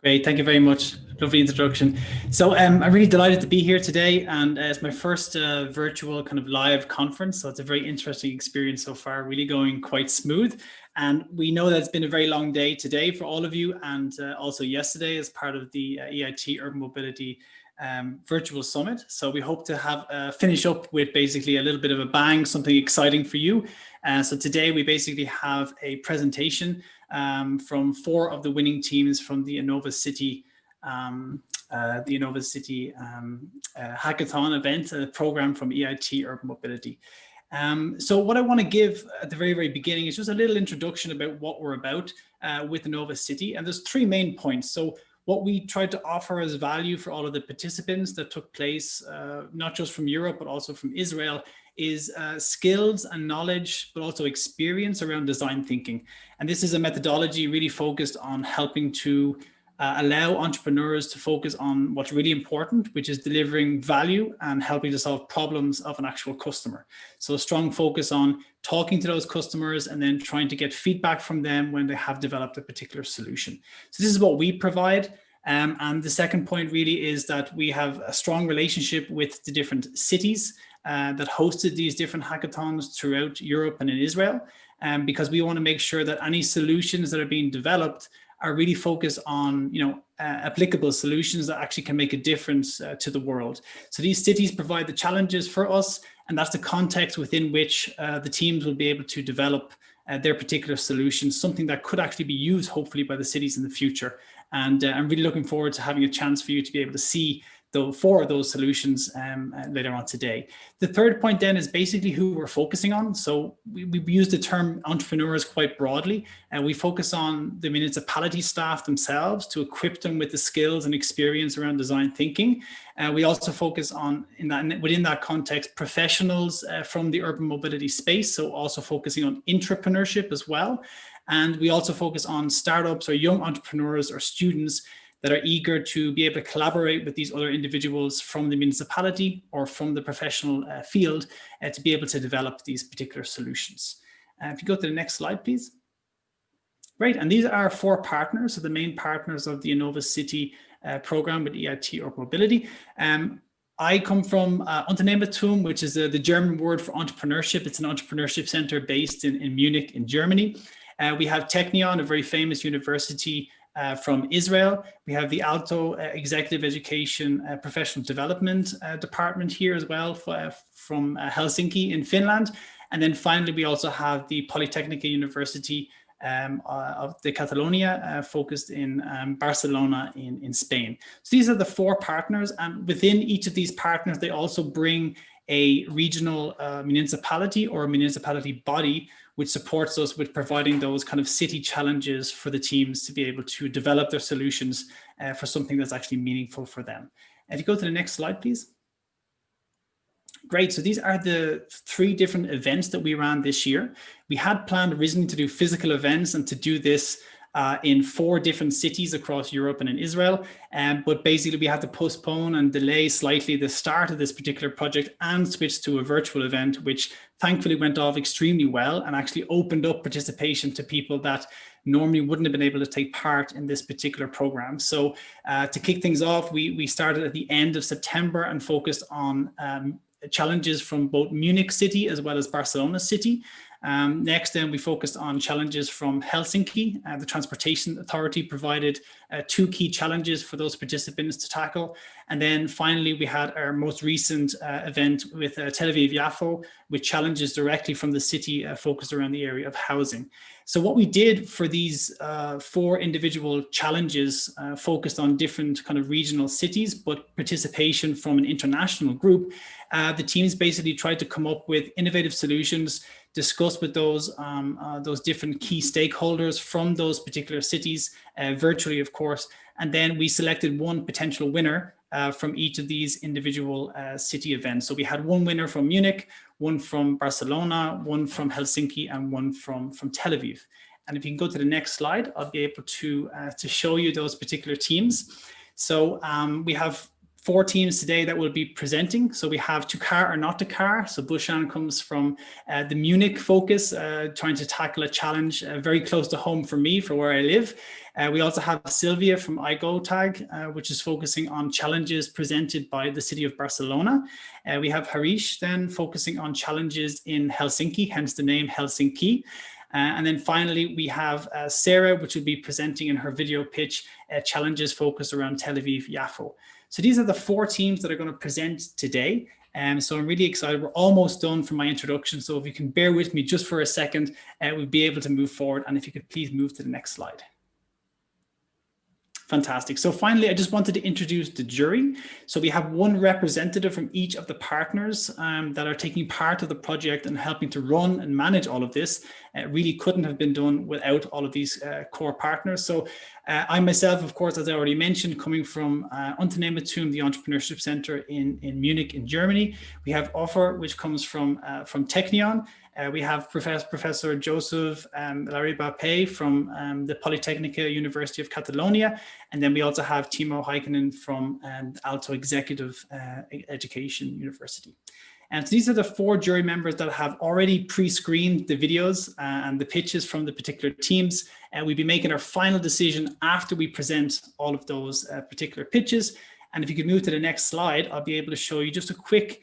Great, thank you very much. Lovely introduction. So I'm really delighted to be here today, and it's my first virtual kind of live conference. So it's a very interesting experience so far, really going quite smooth. And we know that it's been a very long day today for all of you, and also yesterday as part of the EIT Urban Mobility virtual summit. So we hope to have finish up with basically a little bit of a bang, something exciting for you. So today we basically have a presentation from 4 of the winning teams from the InnovaCity hackathon event, a program from EIT Urban Mobility. So what I want to give at the very, very beginning is just a little introduction about what we're about with InnovaCity. And there's 3 main points. So what we tried to offer as value for all of the participants that took place, not just from Europe, but also from Israel, is skills and knowledge, but also experience around design thinking. And this is a methodology really focused on helping to allow entrepreneurs to focus on what's really important, which is delivering value and helping to solve problems of an actual customer. So a strong focus on talking to those customers and then trying to get feedback from them when they have developed a particular solution. So this is what we provide. And the second point really is that we have a strong relationship with the different cities that hosted these different hackathons throughout Europe and in Israel, because we want to make sure that any solutions that are being developed are really focused on, applicable solutions that actually can make a difference to the world. So these cities provide the challenges for us, and that's the context within which the teams will be able to develop their particular solutions, something that could actually be used hopefully by the cities in the future. And I'm really looking forward to having a chance for you to be able to see the 4 of those solutions later on today. The third point then is basically who we're focusing on. So we use the term entrepreneurs quite broadly, and we focus on the municipality staff themselves to equip them with the skills and experience around design thinking. We also focus on, within that context, professionals from the urban mobility space, so also focusing on entrepreneurship as well. And we also focus on startups or young entrepreneurs or students that are eager to be able to collaborate with these other individuals from the municipality or from the professional field to be able to develop these particular solutions. If you go to the next slide, please. Great, and these are 4 partners, so the main partners of the InnovaCity program with EIT Urban Mobility. I come from Unternehmertum, which is the German word for entrepreneurship. It's an entrepreneurship center based in Munich in Germany. We have Technion, a very famous university from Israel. We have the Aalto Executive Education Professional Development Department here as well from Helsinki in Finland. And then finally, we also have the Polytechnica University of the Catalonia focused in Barcelona in Spain. So these are the 4 partners, and within each of these partners, they also bring a regional municipality or a municipality body which supports us with providing those kind of city challenges for the teams to be able to develop their solutions for something that's actually meaningful for them. If you go to the next slide, please. Great, so these are the 3 different events that we ran this year. We had planned originally to do physical events and to do this in 4 different cities across Europe and in Israel. But basically we had to postpone and delay slightly the start of this particular project and switch to a virtual event, which thankfully went off extremely well and actually opened up participation to people that normally wouldn't have been able to take part in this particular program. So to kick things off, we started at the end of September and focused on challenges from both Munich City as well as Barcelona City. Next, then we focused on challenges from HelsinKEY. The Transportation Authority provided 2 key challenges for those participants to tackle. And then finally, we had our most recent event with Tel Aviv-Yafo, with challenges directly from the city focused around the area of housing. So what we did for these 4 individual challenges focused on different kind of regional cities, but participation from an international group, the teams basically tried to come up with innovative solutions, discuss with those different key stakeholders from those particular cities, virtually, of course. And then we selected 1 potential winner from each of these individual city events. So we had 1 winner from Munich, 1 from Barcelona, 1 from Helsinki, and 1 from Tel Aviv. And if you can go to the next slide, I'll be able to show you those particular teams. So we have 4 teams today that will be presenting. So we have To Car or Not to Car. So Bhushan comes from the Munich focus, trying to tackle a challenge very close to home for me, for where I live. We also have Silvia from iGoTag, which is focusing on challenges presented by the city of Barcelona. We have Harish then focusing on challenges in Helsinki, hence the name HelsinKEY. And then finally, we have Sara, which will be presenting in her video pitch, challenges focused around Tel Aviv-Yafo. So these are the 4 teams that are going to present today. So I'm really excited. We're almost done for my introduction. So if you can bear with me just for a second, we'll be able to move forward. And if you could please move to the next slide. Fantastic. So finally, I just wanted to introduce the jury. So we have 1 representative from each of the partners that are taking part of the project and helping to run and manage all of this. It really couldn't have been done without all of these core partners. So I myself, of course, as I already mentioned, coming from Unternehmertum, the Entrepreneurship Center in Munich, in Germany. We have Offer, which comes from Technion. We have Professor Joseph Larriba-Pey from the Polytechnica University of Catalonia. And then we also have Timo Heikkinen from Aalto Executive Education University. And so these are the 4 jury members that have already pre-screened the videos and the pitches from the particular teams. And we'll be making our final decision after we present all of those particular pitches. And if you could move to the next slide, I'll be able to show you just a quick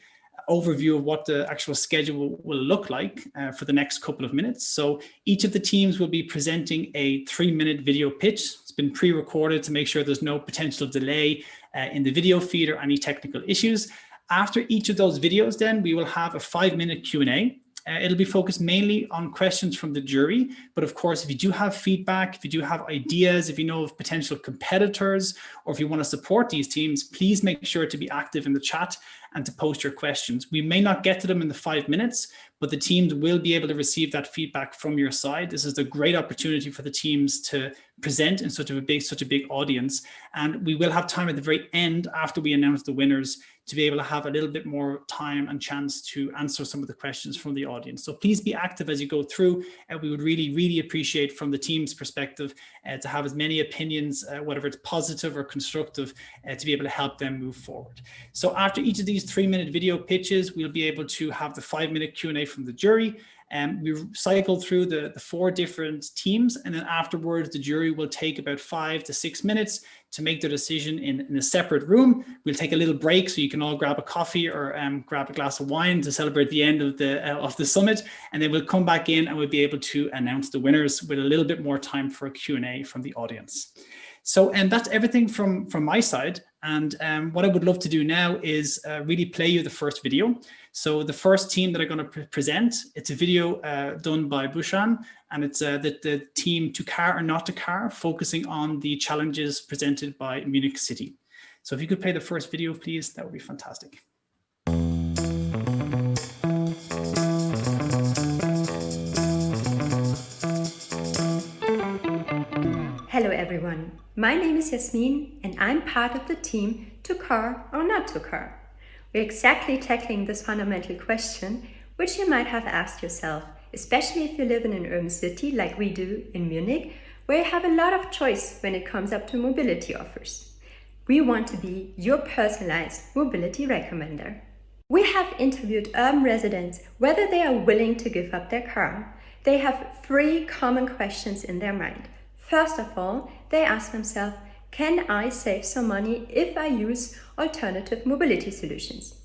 overview of what the actual schedule will look like for the next couple of minutes. So each of the teams will be presenting a 3-minute video pitch. It's been pre-recorded to make sure there's no potential delay in the video feed or any technical issues. After each of those videos, then we will have a 5-minute Q&A. It'll be focused mainly on questions from the jury. But of course, if you do have feedback, if you do have ideas, if you know of potential competitors, or if you want to support these teams, please make sure to be active in the chat and to post your questions. We may not get to them in the 5 minutes, but the teams will be able to receive that feedback from your side. This is a great opportunity for the teams to present in such a big audience. And we will have time at the very end, after we announce the winners, to be able to have a little bit more time and chance to answer some of the questions from the audience. So please be active as you go through. We would really appreciate, from the team's perspective, to have as many opinions, whether it's positive or constructive, to be able to help them move forward. So after each of these 3-minute video pitches, we'll be able to have the 5-minute Q&A from the jury. We cycle through the 4 different teams, and then afterwards the jury will take about 5 to 6 minutes to make their decision in a separate room. We'll take a little break so you can all grab a coffee or grab a glass of wine to celebrate the end of the summit, and then we'll come back in and we'll be able to announce the winners with a little bit more time for a Q&A from the audience. So, and that's everything from my side. And what I would love to do now is really play you the first video. So the first team that I'm going to present, it's a video done by Bhushan, and it's the team To Car or Not to Car, focusing on the challenges presented by Munich City. So if you could play the first video, please, that would be fantastic. Hello everyone, my name is Jasmin and I'm part of the team To Car or Not to Car. We're exactly tackling this fundamental question, which you might have asked yourself, especially if you live in an urban city like we do in Munich, where you have a lot of choice when it comes up to mobility offers. We want to be your personalized mobility recommender. We have interviewed urban residents whether they are willing to give up their car. They have 3 common questions in their mind. First of all, they ask themselves, can I save some money if I use alternative mobility solutions?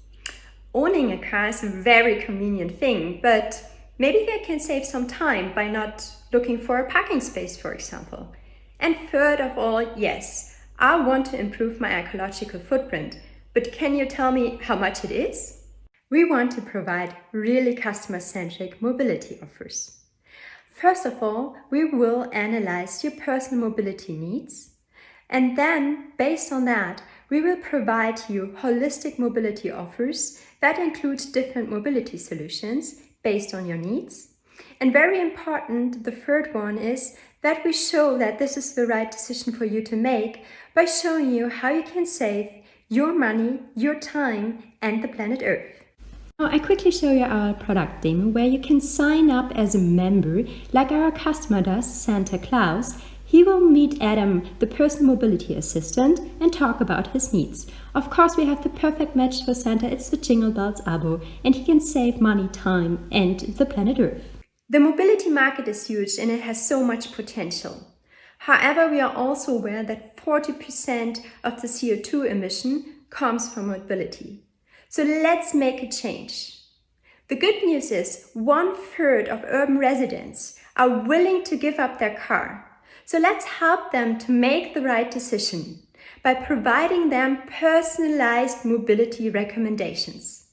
Owning a car is a very convenient thing, but maybe they can save some time by not looking for a parking space, for example. And third of all, yes, I want to improve my ecological footprint, but can you tell me how much it is? We want to provide really customer-centric mobility offers. First of all, we will analyze your personal mobility needs, and then, based on that, we will provide you holistic mobility offers that include different mobility solutions based on your needs. And very important, the third one is that we show that this is the right decision for you to make by showing you how you can save your money, your time, and the planet Earth. Now, I quickly show you our product demo where you can sign up as a member like our customer does, Santa Claus. He will meet Adam, the personal mobility assistant, and talk about his needs. Of course, we have the perfect match for Santa. It's the Jingle Bells abo, and he can save money, time, and the planet Earth. The mobility market is huge and it has so much potential. However, we are also aware that 40% of the CO2 emission comes from mobility. So let's make a change. The good news is 1/3 of urban residents are willing to give up their car. So let's help them to make the right decision by providing them personalized mobility recommendations.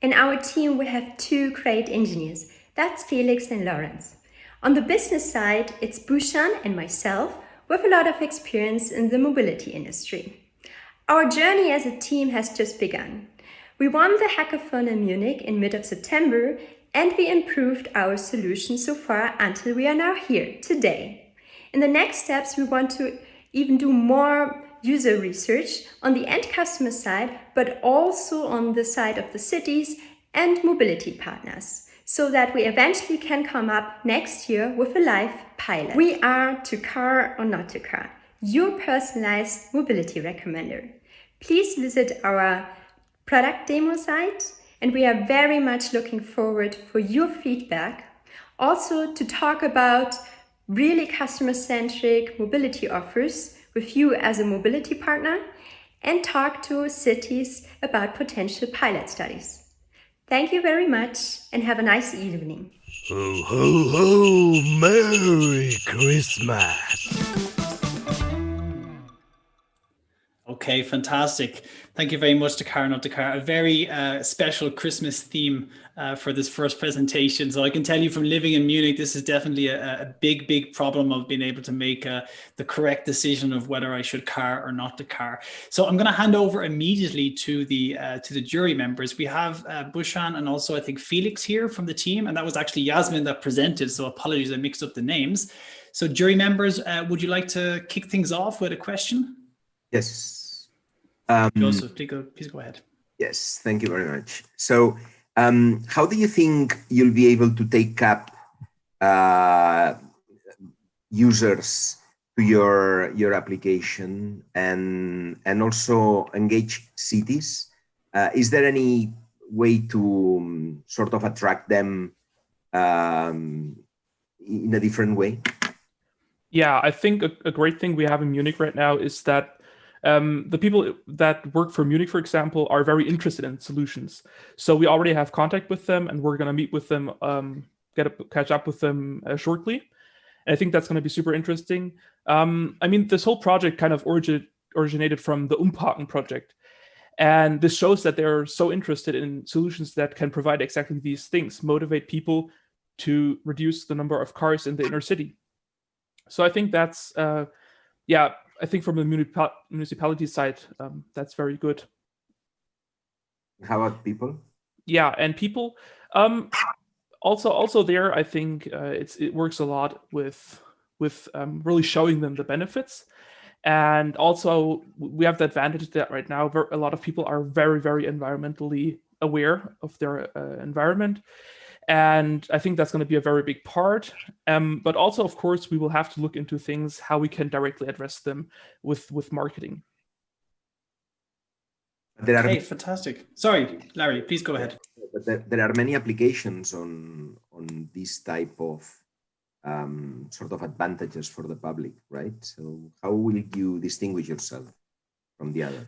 In our team, we have 2 great engineers. That's Felix and Lorenz. On the business side, it's Bhushan and myself with a lot of experience in the mobility industry. Our journey as a team has just begun. We won the hackathon in Munich in mid of September, and we improved our solution so far until we are now here today. In the next steps, we want to even do more user research on the end customer side, but also on the side of the cities and mobility partners, so that we eventually can come up next year with a live pilot. We are to car or not to car, your personalized mobility recommender. Please visit our product demo site, and we are very much looking forward for your feedback. Also to talk about really customer-centric mobility offers with you as a mobility partner, and talk to cities about potential pilot studies. Thank you very much and have a nice evening. Ho, ho, ho! Merry Christmas! Okay, fantastic. Thank you very much to Car Not to Car. A very special Christmas theme for this first presentation. So I can tell you from living in Munich, this is definitely a big problem of being able to make the correct decision of whether I should car or not to car. So I'm going to hand over immediately to the jury members. We have Bhushan and also I think Felix here from the team, and that was actually Jasmin that presented. So apologies, I mixed up the names. So jury members, would you like to kick things off with a question? Yes. Joseph, please go ahead. Yes, thank you very much. So how do you think you'll be able to take up users to your application and also engage cities? Is there any way to sort of attract them in a different way? Yeah, I think a great thing we have in Munich right now is that the people that work for Munich, for example, are very interested in solutions. So we already have contact with them, and we're going to meet with them, catch up with them shortly. And I think that's going to be super interesting. I mean, this whole project kind of originated from the Umparken project. And this shows that they're so interested in solutions that can provide exactly these things, motivate people to reduce the number of cars in the inner city. So I think that's, I think from the municipality side, that's very good. How about people? Yeah, and people, also there, I think it works a lot with really showing them the benefits. And also we have the advantage that right now a lot of people are very environmentally aware of their environment. And I think that's going to be a very big part. But also, of course, we will have to look into things, how we can directly address them with marketing. Okay, fantastic. Sorry, Larry, please go ahead. But there are many applications on this type of sort of advantages for the public, right? So how will you distinguish yourself from the other?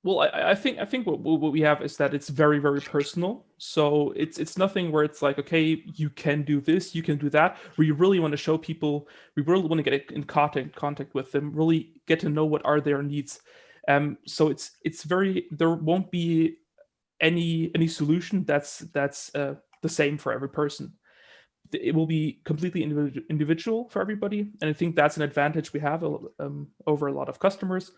Well, I think what we have is that it's very personal. So it's nothing where it's like, okay, you can do this, you can do that. We really want to show people, we really want to get in contact with them, really get to know what are their needs. So it's very, there won't be any solution that's the same for every person. It will be completely individual for everybody, and I think that's an advantage we have over a lot of customers.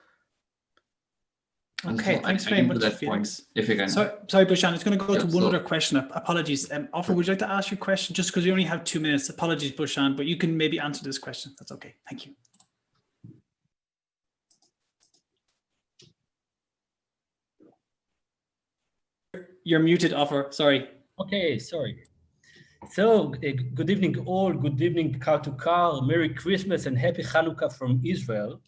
Okay, so thanks very much, Felix. Point, if you can. Sorry, Bhushan, it's going to go to one so, other question. Apologies. Offer, would you like to ask your question just because we only have 2 minutes? Apologies, Bhushan, but you can maybe answer this question. That's okay. Thank you. You're muted, Offer. Sorry. Okay, sorry. So, good evening all, good evening car to car, Merry Christmas and Happy Hanukkah from Israel.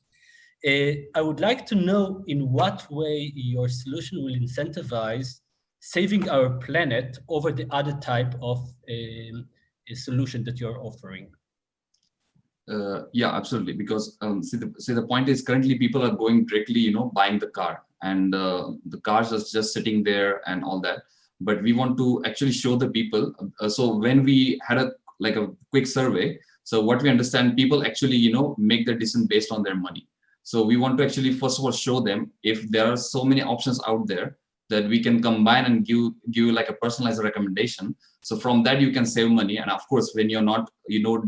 I would like to know in what way your solution will incentivize saving our planet over the other type of a solution that you're offering. Yeah, absolutely. Because see, the point is currently people are going directly, buying the car, and the cars are just sitting there and all that. But we want to actually show the people. So when we had a quick survey, so what we understand, people actually, make their decision based on their money. So we want to actually first of all show them if there are so many options out there that we can combine and give you like a personalized recommendation. So from that you can save money. And of course, when you're not,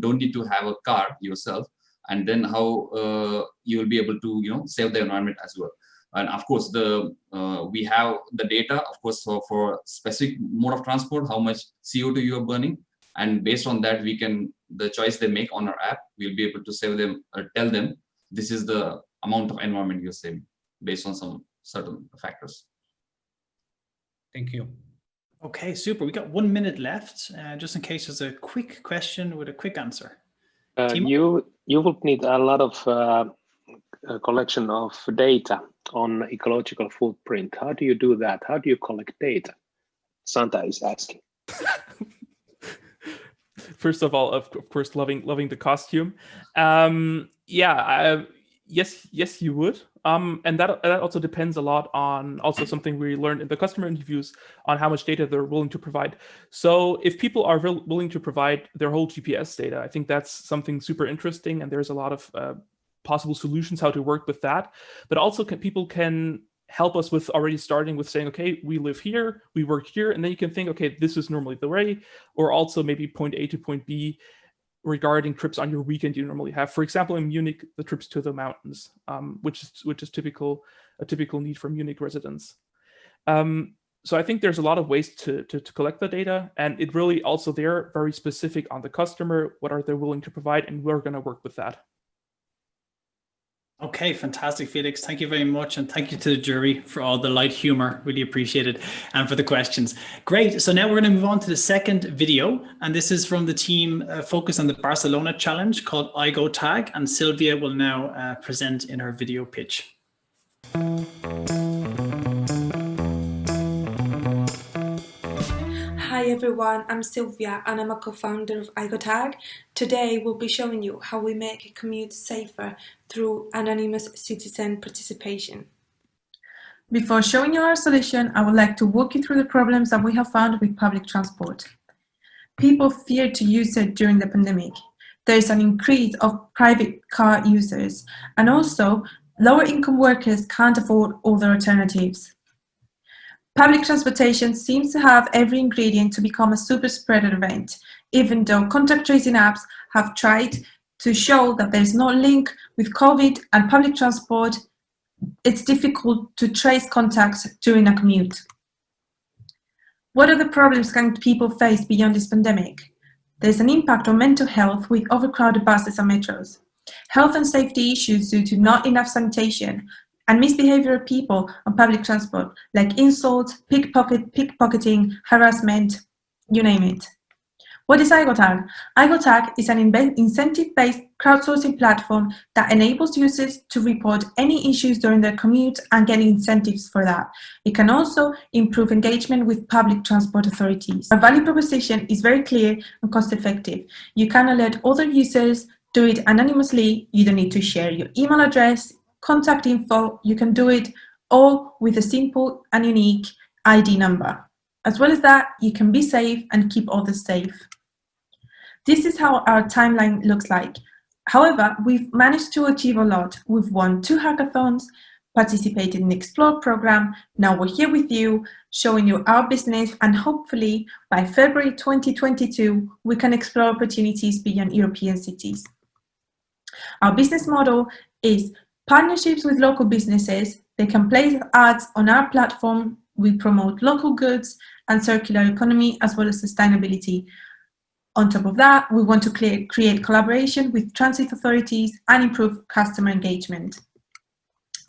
don't need to have a car yourself, and then how you will be able to, save the environment as well. And of course, we have the data, of course, for specific mode of transport, how much CO2 you are burning. And based on that, the choice they make on our app, we'll be able to save them or tell them, this is the amount of environment you're saving based on some certain factors. Thank you. Okay, super. We got 1 minute left, just in case there's a quick question with a quick answer. You would need a lot of collection of data on ecological footprint. How do you do that? How do you collect data? Santa is asking. First of all, of course, loving the costume. Yes, you would. And that also depends a lot on also something we learned in the customer interviews on how much data they're willing to provide. So if people are willing to provide their whole GPS data, I think that's something super interesting. And there's a lot of possible solutions how to work with that. But also people can help us with already starting with saying, okay, we live here, we work here, and then you can think, okay, this is normally the way, or also maybe point A to point B regarding trips on your weekend you normally have. For example, in Munich, the trips to the mountains, which is a typical need for Munich residents. So I think there's a lot of ways to collect the data, and it really also they're very specific on the customer, what are they willing to provide, and we're going to work with that. Okay, fantastic, Felix. Thank you very much. And thank you to the jury for all the light humor. Really appreciate it. And for the questions. Great. So now we're going to move on to the second video. And this is from the team focused on the Barcelona challenge called iGoTag. And Silvia will now present in her video pitch. Hi everyone, I'm Silvia and I'm a co-founder of iGoTag. Today we'll be showing you how we make a commute safer through anonymous citizen participation. Before showing you our solution, I would like to walk you through the problems that we have found with public transport. People fear to use it during the pandemic. There is an increase of private car users, and also lower income workers can't afford other alternatives. Public transportation seems to have every ingredient to become a super spreader event, even though contact tracing apps have tried to show that there's no link with COVID and public transport. It's difficult to trace contacts during a commute. What other problems can people face beyond this pandemic? There's an impact on mental health with overcrowded buses and metros, health and safety issues due to not enough sanitation, and misbehavior of people on public transport, like insults, pickpocketing, harassment, you name it. What is iGoTag? iGoTag is an incentive-based crowdsourcing platform that enables users to report any issues during their commute and get incentives for that. It can also improve engagement with public transport authorities. Our value proposition is very clear and cost-effective. You can alert other users, do it anonymously, you don't need to share your email address, contact info, you can do it all with a simple and unique ID number. As well as that, you can be safe and keep others safe. This is how our timeline looks like. However, we've managed to achieve a lot. We've won 2 hackathons, participated in the Explore program. Now we're here with you, showing you our business, and hopefully by February 2022, we can explore opportunities beyond European cities. Our business model is partnerships with local businesses. They can place ads on our platform. We promote local goods and circular economy as well as sustainability. On top of that, we want to create collaboration with transit authorities and improve customer engagement.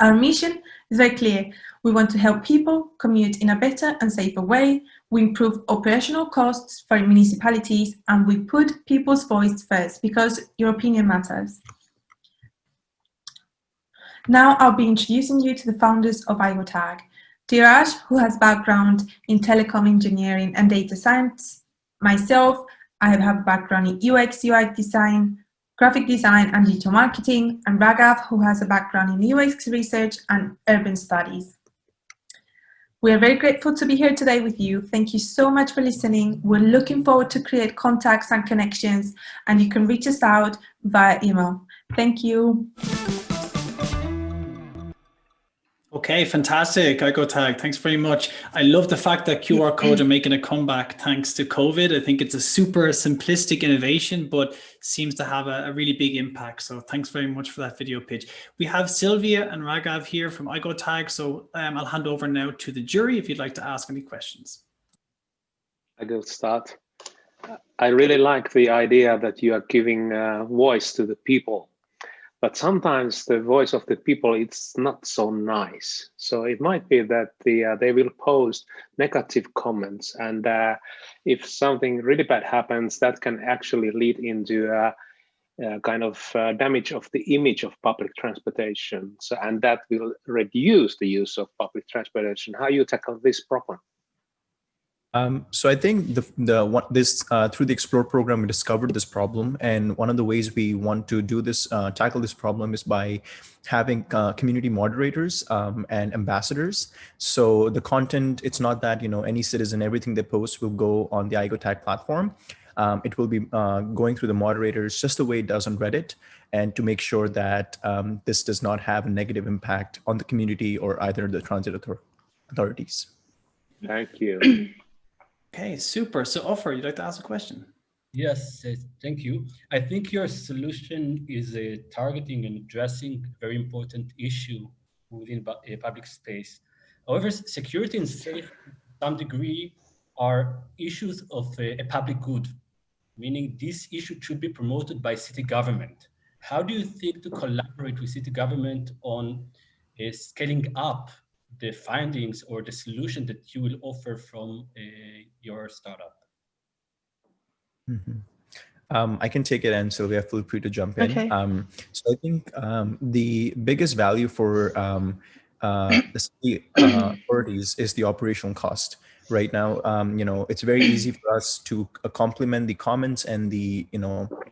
Our mission is very clear. We want to help people commute in a better and safer way. We improve operational costs for municipalities, and we put people's voice first because your opinion matters. Now I'll be introducing you to the founders of iGoTag. Dheeraj, who has background in telecom engineering and data science. Myself, I have a background in UX, UI design, graphic design and digital marketing, and Raghav, who has a background in UX research and urban studies. We are very grateful to be here today with you. Thank you so much for listening. We're looking forward to create contacts and connections, and you can reach us out via email. Thank you. Okay, fantastic. iGoTag, thanks very much. I love the fact that QR codes are making a comeback thanks to COVID. I think it's a super simplistic innovation, but seems to have a really big impact. So thanks very much for that video pitch. We have Silvia and Raghav here from iGoTag. So I'll hand over now to the jury if you'd like to ask any questions. I will start. I really like the idea that you are giving voice to the people. But sometimes the voice of the people, it's not so nice. So it might be that they will post negative comments. And if something really bad happens, that can actually lead into a kind of damage of the image of public transportation. So, and that will reduce the use of public transportation. How you tackle this problem? So I think through the Explore program, we discovered this problem. And one of the ways we want to do this, tackle this problem is by having community moderators and ambassadors. So the content, it's not that, any citizen, everything they post will go on the iGoTag platform. It will be going through the moderators just the way it does on Reddit, and to make sure that this does not have a negative impact on the community or either the transit authorities. Thank you. Okay, super. So Offer, you'd like to ask a question? Yes, thank you. I think your solution is targeting and addressing a very important issue within a public space. However, security and safety, to some degree, are issues of a public good, meaning this issue should be promoted by city government. How do you think to collaborate with city government on scaling up the findings or the solution that you will offer from your startup? Mm-hmm. I can take it, and Silvia, feel free to jump in. Okay. So I think the biggest value for the city authorities is the operational cost. Right now, it's very easy for us to complement the comments and the,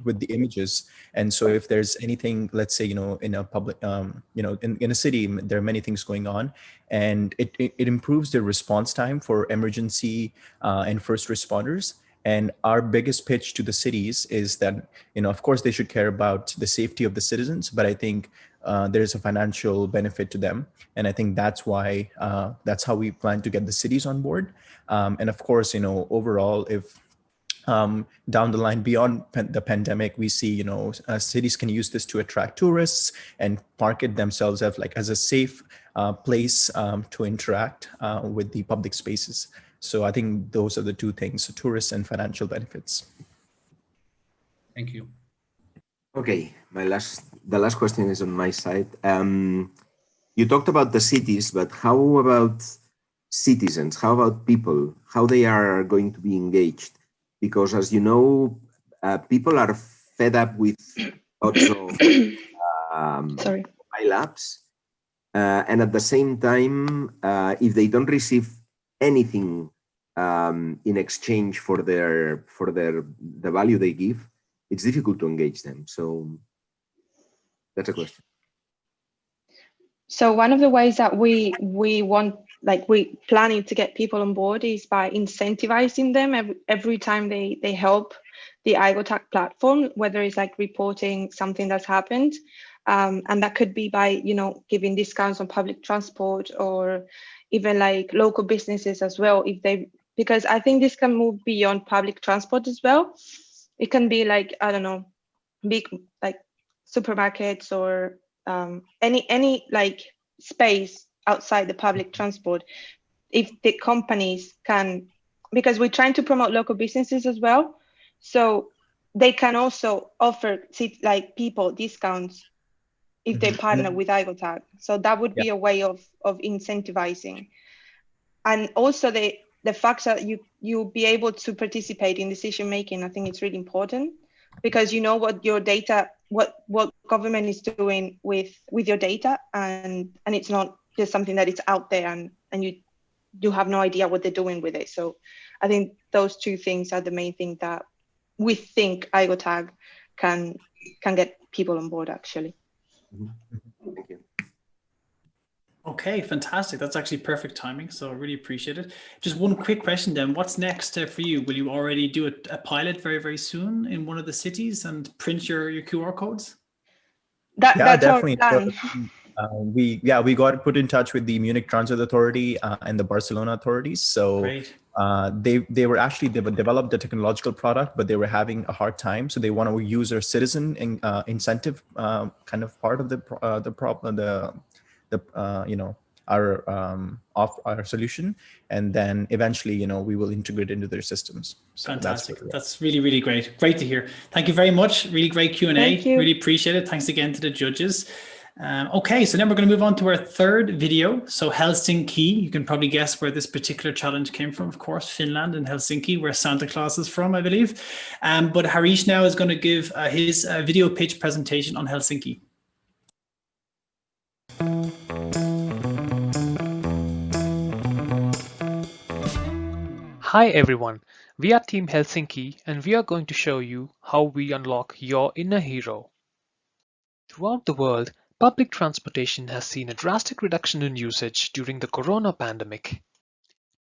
with the images. And so if there's anything, let's say, in a public, in a city, there are many things going on, and it improves the response time for emergency and first responders. And our biggest pitch to the cities is that, of course, they should care about the safety of the citizens, but I think there's a financial benefit to them. And I think that's why, that's how we plan to get the cities on board. And of course, overall, if down the line beyond the pandemic, we see, cities can use this to attract tourists and market themselves as a safe place to interact with the public spaces. So I think those are the two things, so tourists and financial benefits. Thank you. Okay, the last question is on my side. You talked about the cities, but how about citizens? How about people? How they are going to be engaged? Because as you know, people are fed up with lots of mobile apps. And at the same time, if they don't receive anything in exchange for the value they give, it's difficult to engage them. So that's a question. So one of the ways that we want, we planning to get people on board is by incentivizing them every time they help the iGoTag platform, whether it's reporting something that's happened. And that could be by, giving discounts on public transport, or even local businesses as well, because I think this can move beyond public transport as well. It can be I don't know, big supermarkets or any space outside the public transport. If the companies can, because we're trying to promote local businesses as well, so they can also offer people discounts if they partner with iGoTag. So that would be a way of incentivizing. And also the fact that you'll be able to participate in decision making, I think it's really important, because you know what your data, what government is doing with your data, and it's not just something that is out there and you have no idea what they're doing with it. So I think those two things are the main thing that we think iGoTag can get people on board, actually. Thank you. Okay, fantastic. That's actually perfect timing. So I really appreciate it. Just one quick question then. What's next for you? Will you already do a pilot very, very soon in one of the cities and print your QR codes? Yeah, That's definitely. our plan. We got put in touch with the Munich Transit Authority and the Barcelona authorities. So Great. they developed the technological product, but they were having a hard time. So they want to use our citizen incentive kind of part of our solution, and then eventually we will integrate into their systems. So fantastic. That's really, really great. Great to hear. Thank you very much. Really great Q&A. Really appreciate it. Thanks again to the judges. Okay, so then we're going to move on to our third video. So HelsinKEY, you can probably guess where this particular challenge came from, of course, Finland and Helsinki, where Santa Claus is from, I believe. But Harish now is going to give his video pitch presentation on HelsinKEY. Hi everyone, we are Team HelsinKEY and we are going to show you how we unlock your inner hero. Throughout the world, public transportation has seen a drastic reduction in usage during the corona pandemic.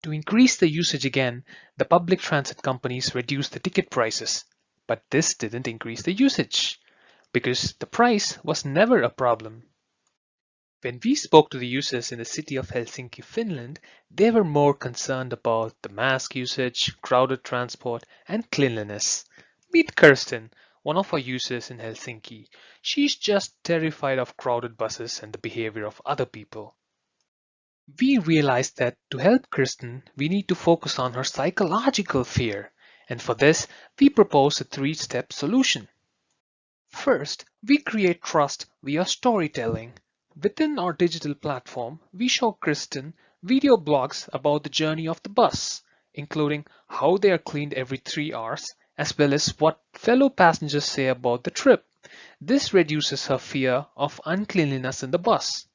To increase the usage again, the public transit companies reduced the ticket prices, but this didn't increase the usage, because the price was never a problem. When we spoke to the users in the city of Helsinki, Finland, they were more concerned about the mask usage, crowded transport, and cleanliness. Meet Kirsten, one of our users in Helsinki. She's just terrified of crowded buses and the behavior of other people. We realized that to help Kirsten, we need to focus on her psychological fear, and for this, we propose a three-step solution. First, we create trust via storytelling. Within our digital platform, we show Kirsten video blogs about the journey of the bus, including how they are cleaned every 3 hours, as well as what fellow passengers say about the trip. This reduces her fear of uncleanliness in the bus.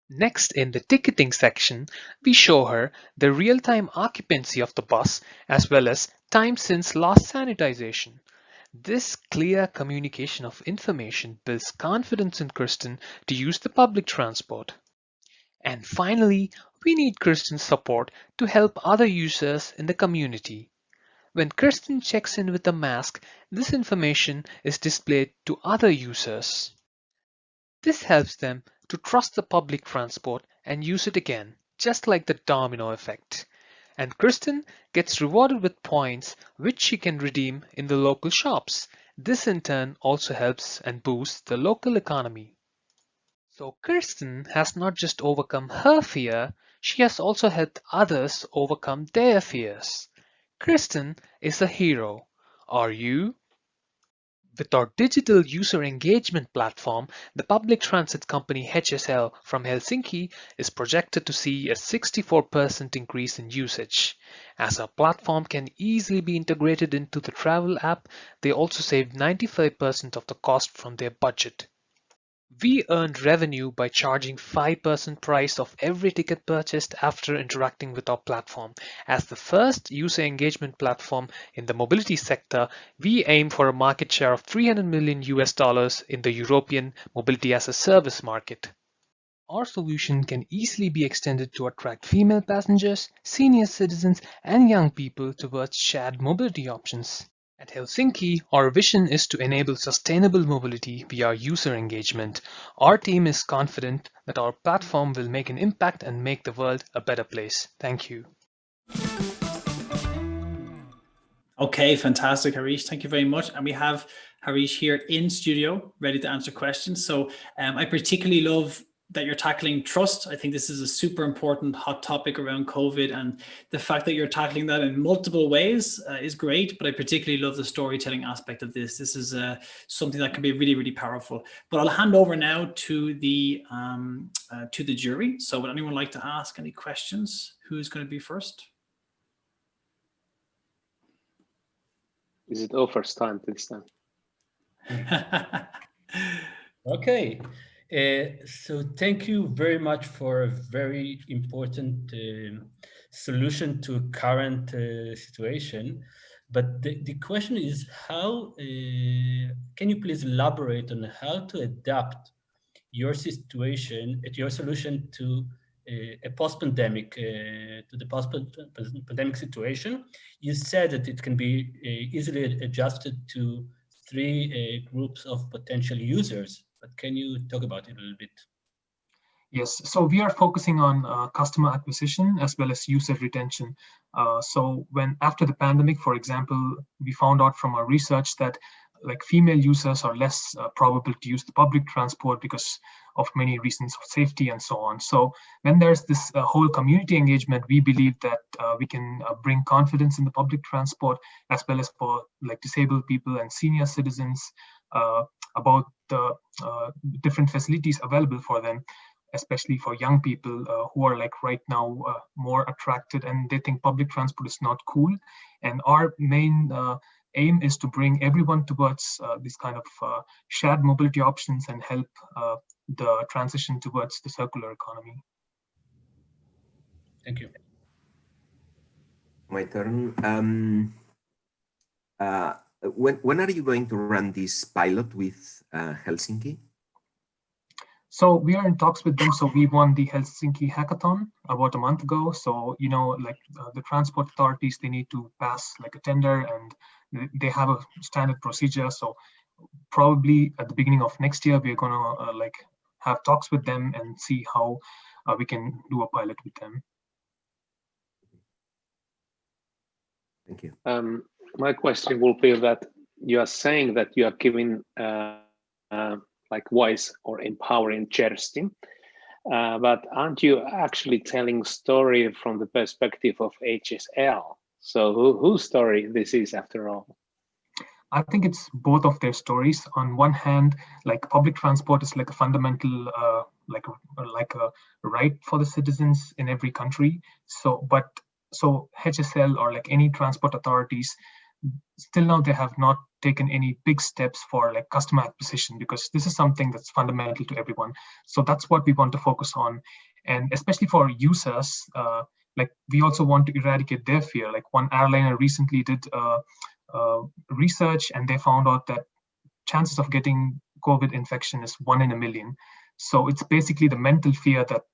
Next, in the ticketing section, we show her the real-time occupancy of the bus, as well as time since last sanitization. This clear communication of information builds confidence in Kirsten to use the public transport. And finally, we need Kirsten's support to help other users in the community. When Kirsten checks in with a mask, this information is displayed to other users. This helps them to trust the public transport and use it again, just like the domino effect. And Kirsten gets rewarded with points which she can redeem in the local shops. This in turn also helps and boosts the local economy. So Kirsten has not just overcome her fear, she has also helped others overcome their fears. Kirsten is a hero. Are you? With our digital user engagement platform, the public transit company HSL from Helsinki is projected to see a 64% increase in usage. As our platform can easily be integrated into the travel app, they also save 95% of the cost from their budget. We earned revenue by charging 5% price of every ticket purchased after interacting with our platform. As the first user engagement platform in the mobility sector, we aim for a market share of $300 million in the European mobility as a service market. Our solution can easily be extended to attract female passengers, senior citizens, and young people towards shared mobility options. At HelsinKEY, our vision is to enable sustainable mobility via user engagement. Our team is confident that our platform will make an impact and make the world a better place. Thank you. Okay, fantastic, Harish. Thank you very much. And we have Harish here in studio, ready to answer questions. So I particularly love that you're tackling trust. I think this is a super important hot topic around COVID, and the fact that you're tackling that in multiple ways is great, but I particularly love the storytelling aspect of this. This is something that can be really, really powerful. But I'll hand over now to the jury. So would anyone like to ask any questions? Who's going to be first? Is it offers time this time? Okay. So thank you very much for a very important solution to a current situation. But the question is how, can you please elaborate on how to adapt your situation, your solution to a post-pandemic, to the post-pandemic situation? You said that it can be easily adjusted to three groups of potential users, but can you talk about it a little bit? Yes, so we are focusing on customer acquisition as well as user retention. So when after the pandemic, for example, we found out from our research that like female users are less probable to use the public transport because of many reasons of safety and so on. So when there's this whole community engagement, we believe that we can bring confidence in the public transport as well as for like disabled people and senior citizens about the different facilities available for them, especially for young people who are like right now more attracted and they think public transport is not cool. And our main aim is to bring everyone towards these kind of shared mobility options and help the transition towards the circular economy. Thank you. My turn. When are you going to run this pilot with HelsinKEY? So we are in talks with them. So we won the HelsinKEY hackathon about a month ago. So, you know, like the transport authorities, they need to pass like a tender and they have a standard procedure. So probably at the beginning of next year, we're going to like have talks with them and see how we can do a pilot with them. Thank you. My question will be that you are saying that you are giving like voice or empowering Jasmin, but aren't you actually telling story from the perspective of HSL? So whose story this is after all? I think it's both of their stories. On one hand, like public transport is like a fundamental like a right for the citizens in every country. So HSL or like any transport authorities, still now they have not taken any big steps for like customer acquisition, because this is something that's fundamental to everyone. So that's what we want to focus on. And especially for users, like we also want to eradicate their fear. Like one airliner recently did research and they found out that chances of getting COVID infection is 1 in a million. So it's basically the mental fear that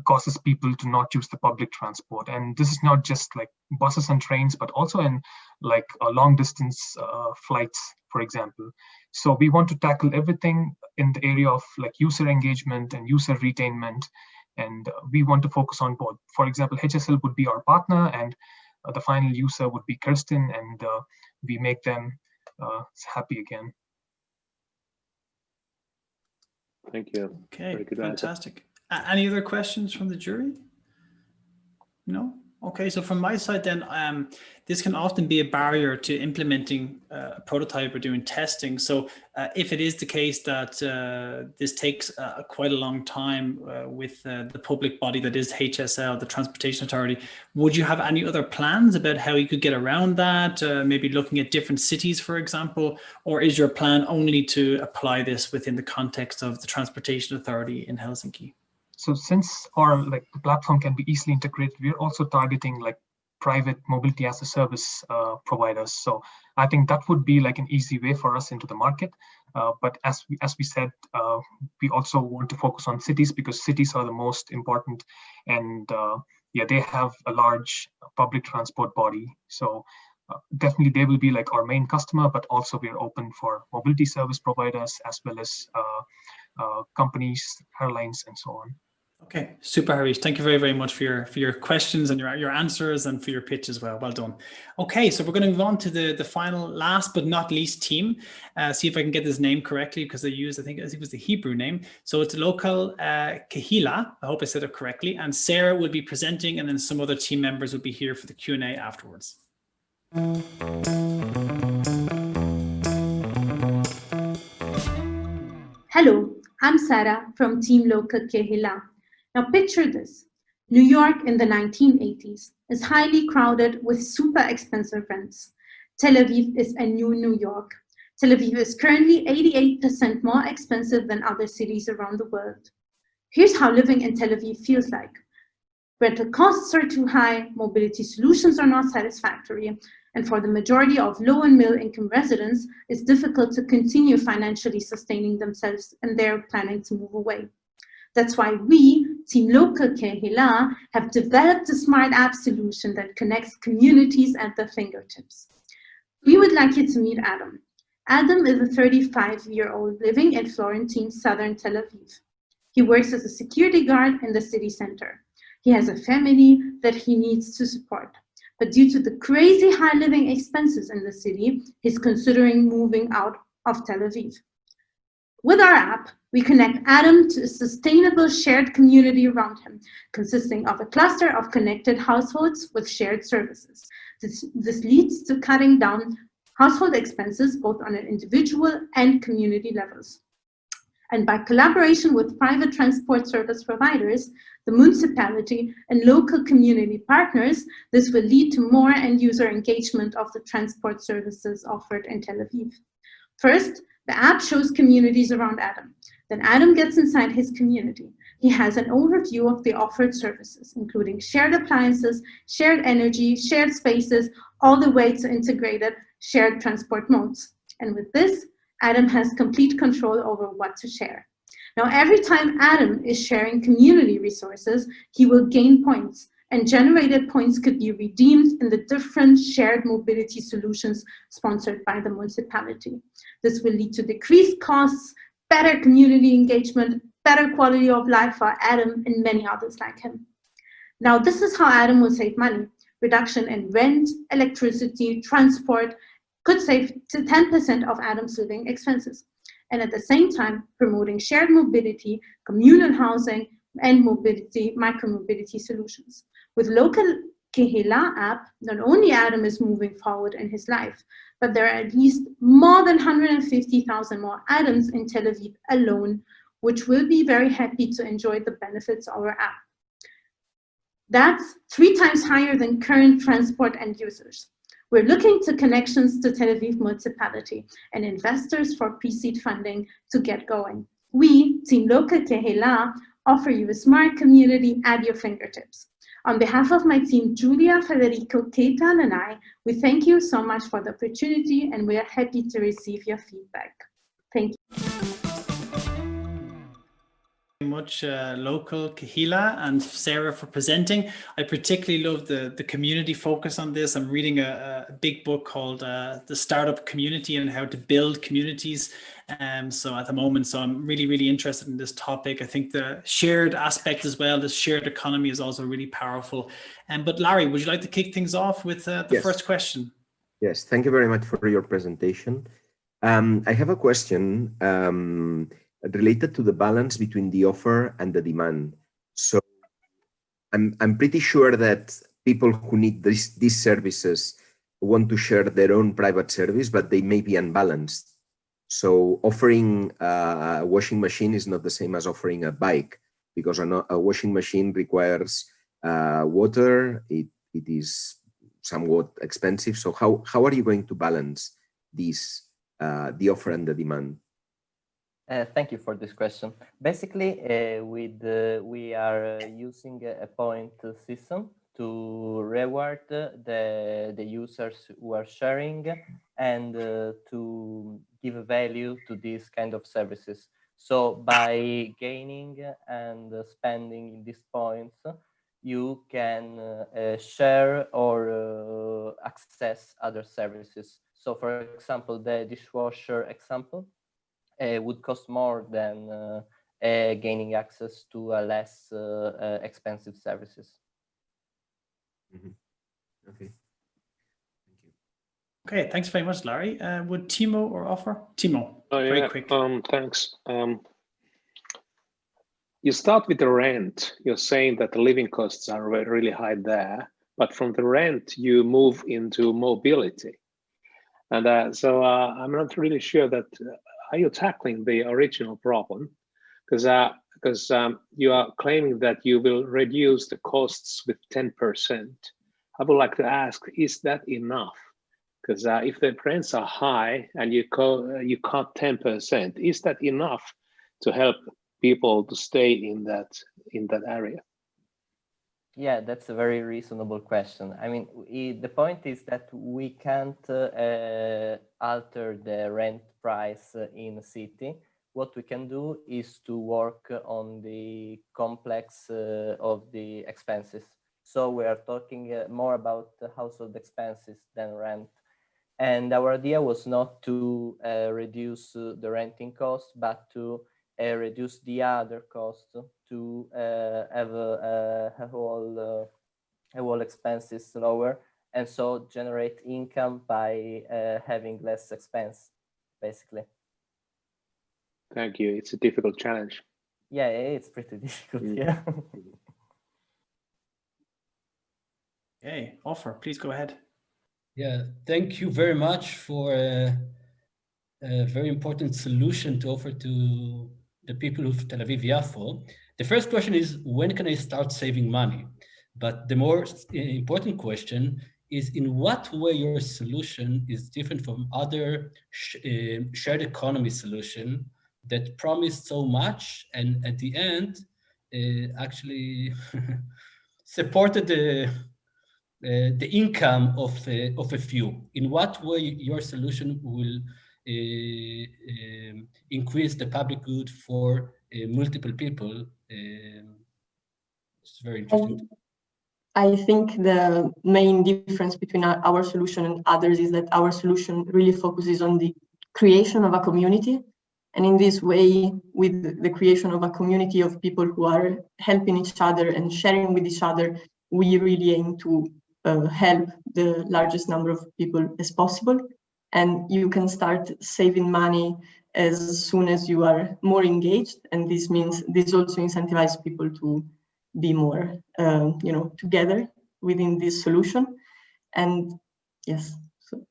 causes people to not use the public transport. And this is not just like buses and trains, but also in like long distance flights, for example. So we want to tackle everything in the area of like user engagement and user retainment. And we want to focus on both. For example, HSL would be our partner and the final user would be Kirsten, and we make them happy again. Thank you. Okay, fantastic. Any other questions from the jury? No? Okay, so from my side then, this can often be a barrier to implementing a prototype or doing testing. So if it is the case that this takes quite a long time with the public body that is HSL, the Transportation Authority, would you have any other plans about how you could get around that? Maybe looking at different cities, for example, or is your plan only to apply this within the context of the Transportation Authority in Helsinki? So since our like the platform can be easily integrated, we're also targeting like private mobility as a service providers. So I think that would be like an easy way for us into the market. But as we said, we also want to focus on cities because cities are the most important, and yeah, they have a large public transport body. So definitely they will be like our main customer, but also we're open for mobility service providers as well as companies, airlines, and so on. Okay, super, Harish. Thank you very, very much for your questions and your answers and for your pitch as well. Well done. Okay, so we're going to move on to the final, last but not least team. See if I can get this name correctly because they used, I think it was the Hebrew name. So it's local kehhee-LAH. I hope I said it correctly. And Sara will be presenting, and then some other team members will be here for the Q&A afterwards. Hello, I'm Sara from Team Local kehhee-LAH. Now picture this. New York in the 1980s is highly crowded with super expensive rents. Tel Aviv is a new New York. Tel Aviv is currently 88% more expensive than other cities around the world. Here's how living in Tel Aviv feels like. Rental costs are too high, mobility solutions are not satisfactory, and for the majority of low and middle income residents, it's difficult to continue financially sustaining themselves, and they're planning to move away. That's why we, Team Local kehhee-LAH, have developed a smart app solution that connects communities at their fingertips. We would like you to meet Adam. Adam is a 35-year-old living in Florentine, southern Tel Aviv. He works as a security guard in the city center. He has a family that he needs to support. But due to the crazy high living expenses in the city, he's considering moving out of Tel Aviv. With our app, we connect Adam to a sustainable shared community around him, consisting of a cluster of connected households with shared services. This leads to cutting down household expenses both on an individual and community levels. And by collaboration with private transport service providers, the municipality and local community partners, this will lead to more end-user engagement of the transport services offered in Tel Aviv. First, the app shows communities around Adam. Then Adam gets inside his community. He has an overview of the offered services, including shared appliances, shared energy, shared spaces, all the way to integrated shared transport modes. And with this, Adam has complete control over what to share. Now, every time Adam is sharing community resources, he will gain points, and generated points could be redeemed in the different shared mobility solutions sponsored by the municipality. This will lead to decreased costs, better community engagement, better quality of life for Adam and many others like him. Now, this is how Adam will save money. Reduction in rent, electricity, transport could save to 10% of Adam's living expenses. And at the same time, promoting shared mobility, communal housing, and mobility, micro-mobility solutions. With local kehhee-LAH app, not only Adam is moving forward in his life, but there are at least more than 150,000 more Adams in Tel Aviv alone, which will be very happy to enjoy the benefits of our app. That's 3 times higher than current transport end users. We're looking to connections to Tel Aviv municipality and investors for pre-seed funding to get going. We, Team Local kehhee-LAH, offer you a smart community at your fingertips. On behalf of my team, Giulia, Federico, Ketan, and I, we thank you so much for the opportunity, and we are happy to receive your feedback. Thank you. Much Local kehhee-LAH and Sara for presenting. I particularly love the community focus on this. I'm reading a big book called The Startup Community and How to Build Communities. So at the moment, so I'm really interested in this topic. I think the shared aspect as well, the shared economy is also really powerful. But Larry, would you like to kick things off with the first question? Yes, thank you very much for your presentation. I have a question related to the balance between the offer and the demand. So I'm pretty sure that people who need these services want to share their own private service, but they may be unbalanced. So offering a washing machine is not the same as offering a bike, because a washing machine requires water. It is somewhat expensive. So how are you going to balance these, the offer and the demand? Thank you for this question. Basically, we are using a point system to reward the users who are sharing and to give value to these kind of services. So by gaining and spending these points, you can share or access other services. So for example, the dishwasher example would cost more than gaining access to less expensive services. Mm-hmm. Okay. Thank you. Okay, thanks very much, Larry. Would Timo or offer? Timo, very quick. Thanks. You start with the rent. You're saying that the living costs are really high there, but from the rent you move into mobility, and so I'm not really sure that are you tackling the original problem, because you are claiming that you will reduce the costs with 10%. I would like to ask, is that enough? Because if the rents are high and you cut 10%, is that enough to help people to stay in that area? Yeah, that's a very reasonable question. I mean, the point is that we can't alter the rent price in a city. What we can do is to work on the complex of the expenses. So we are talking more about the household expenses than rent. And our idea was not to reduce the renting cost, but to reduce the other costs, to have all expenses lower, and so generate income by having less expense, basically. Thank you. It's a difficult challenge. Yeah, it's pretty difficult. Yeah. Okay, Offer, please go ahead. Yeah, thank you very much for a very important solution to offer to the people of Tel Aviv-Yafo. The first question is, when can I start saving money? But the more important question is, in what way your solution is different from other shared economy solution that promised so much and at the end actually supported the income of a few? In what way your solution will increase the public good for multiple people? It's very interesting. I think the main difference between our solution and others is that our solution really focuses on the creation of a community. And in this way, with the creation of a community of people who are helping each other and sharing with each other, we really aim to help the largest number of people as possible. And you can start saving money as soon as you are more engaged. And this means this also incentivizes people to be more, together within this solution. And yes. So.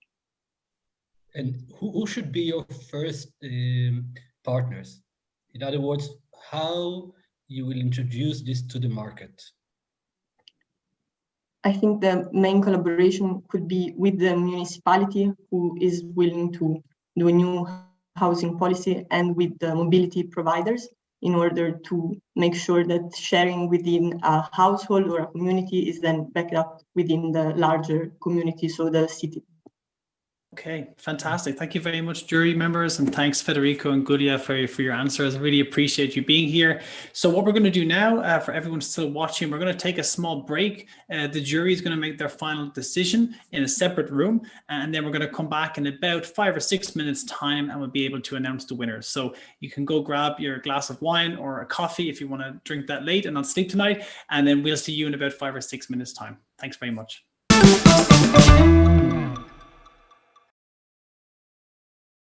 And who should be your first partners? In other words, how you will introduce this to the market? I think the main collaboration could be with the municipality, who is willing to do a new housing policy, and with the mobility providers, in order to make sure that sharing within a household or a community is then backed up within the larger community, so the city. Okay, fantastic. Thank you very much, jury members, and thanks Federico and Giulia for your answers. I really appreciate you being here. So what we're going to do now, for everyone still watching, we're going to take a small break. The jury is going to make their final decision in a separate room, and then we're going to come back in about 5 or 6 minutes time, and we'll be able to announce the winners. So you can go grab your glass of wine or a coffee if you want to drink that late and not sleep tonight, and then we'll see you in about 5 or 6 minutes time. Thanks very much.